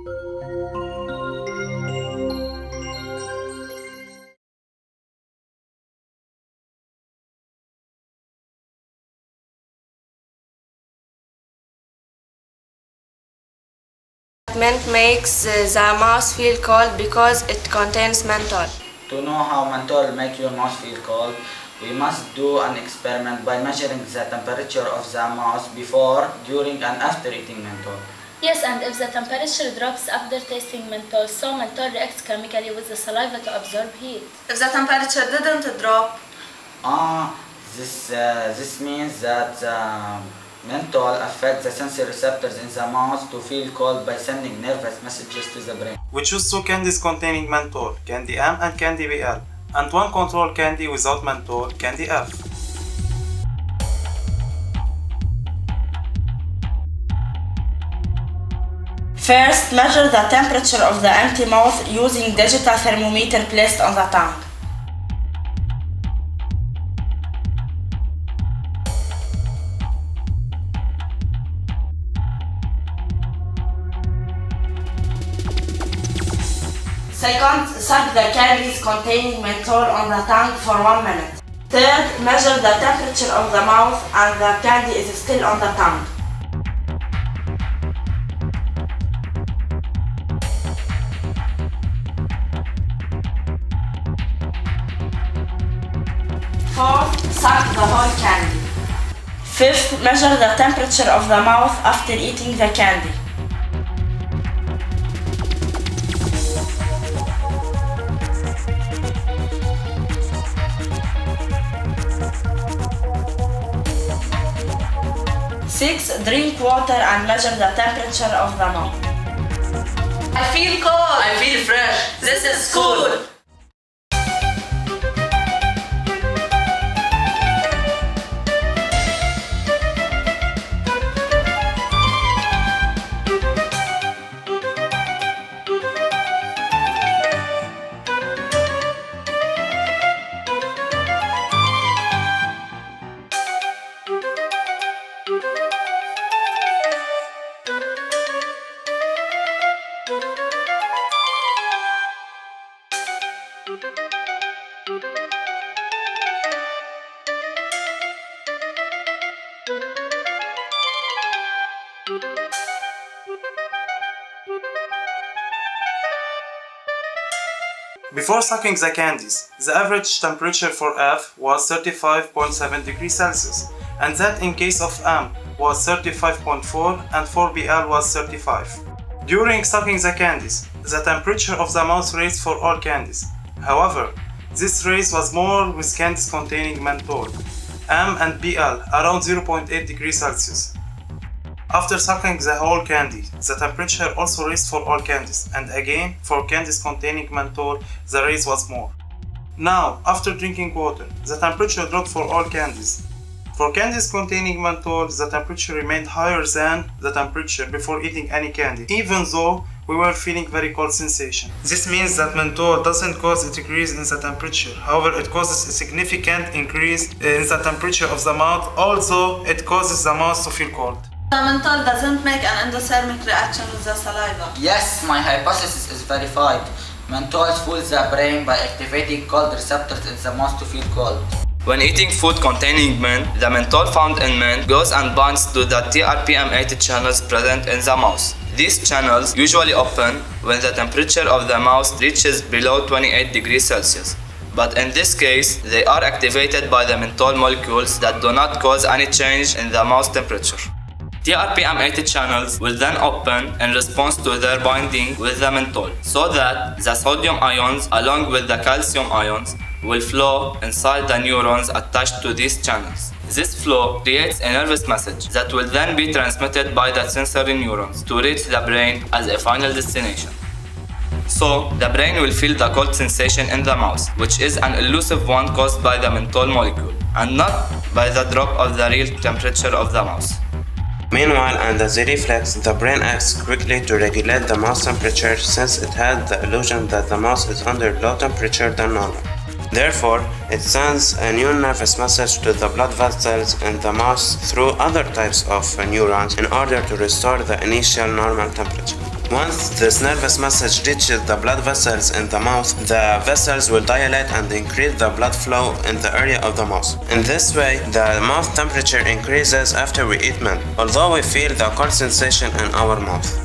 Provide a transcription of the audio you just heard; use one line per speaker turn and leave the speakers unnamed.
Mint makes the mouse feel cold because it contains menthol.
To know how menthol makes your mouse feel cold, we must do an experiment by measuring the temperature of the mouse before, during and after eating menthol.
Yes, and if the temperature drops after tasting menthol, so menthol reacts chemically with the saliva to absorb heat.
If the temperature didn't drop,
this means that menthol affects the sensory receptors in the mouse to feel cold by sending nervous messages to the brain.
We choose two candies containing menthol, candy M and candy BL, and one control candy without menthol, candy F.
First, measure the temperature of the empty mouth using digital thermometer placed on the tongue. Second, suck the candies containing menthol on the tongue for 1 minute. Third, measure the temperature of the mouth and the candy is still on the tongue. Fourth, suck the whole candy. Fifth, measure the temperature of the mouth after eating the candy. Six, drink water and measure the temperature of the mouth.
I feel cold.
I feel fresh.
This is cool.
Before sucking the candies, the average temperature for F was 35.7 degrees Celsius, and that in case of M was 35.4 and for BL was 35. During sucking the candies, the temperature of the mouth raised for all candies. However, this raise was more with candies containing menthol, M and BL, around 0.8 degrees Celsius. After sucking the whole candy, the temperature also raised for all candies, and again, for candies containing menthol, the raise was more. Now, after drinking water, the temperature dropped for all candies. For candies containing menthol, the temperature remained higher than the temperature before eating any candy, even though we were feeling very cold sensation. This means that menthol doesn't cause a decrease in the temperature. However, it causes a significant increase in the temperature of the mouth, although it causes the mouth to feel cold.
The menthol doesn't make an endothermic reaction with the saliva.
Yes, my hypothesis is verified. Menthol fools the brain by activating cold receptors in the mouth to feel cold.
When eating food containing mint, the menthol found in mint goes and binds to the TRPM80 channels present in the mouth. These channels usually open when the temperature of the mouth reaches below 28 degrees Celsius. But in this case, they are activated by the menthol molecules that do not cause any change in the mouth temperature. TRPM80 channels will then open in response to their binding with the menthol, so that the sodium ions along with the calcium ions will flow inside the neurons attached to these channels. This flow creates a nervous message that will then be transmitted by the sensory neurons to reach the brain as a final destination. So, the brain will feel the cold sensation in the mouth, which is an elusive one caused by the menthol molecule, and not by the drop of the real temperature of the mouth.
Meanwhile, under the reflex, the brain acts quickly to regulate the mouth temperature since it has the illusion that the mouth is under low temperature than normal. Therefore, it sends a new nervous message to the blood vessels in the mouth through other types of neurons in order to restore the initial normal temperature. Once this nervous message reaches the blood vessels in the mouth, the vessels will dilate and increase the blood flow in the area of the mouth. In this way, the mouth temperature increases after we eat mint, although we feel the cold sensation in our mouth.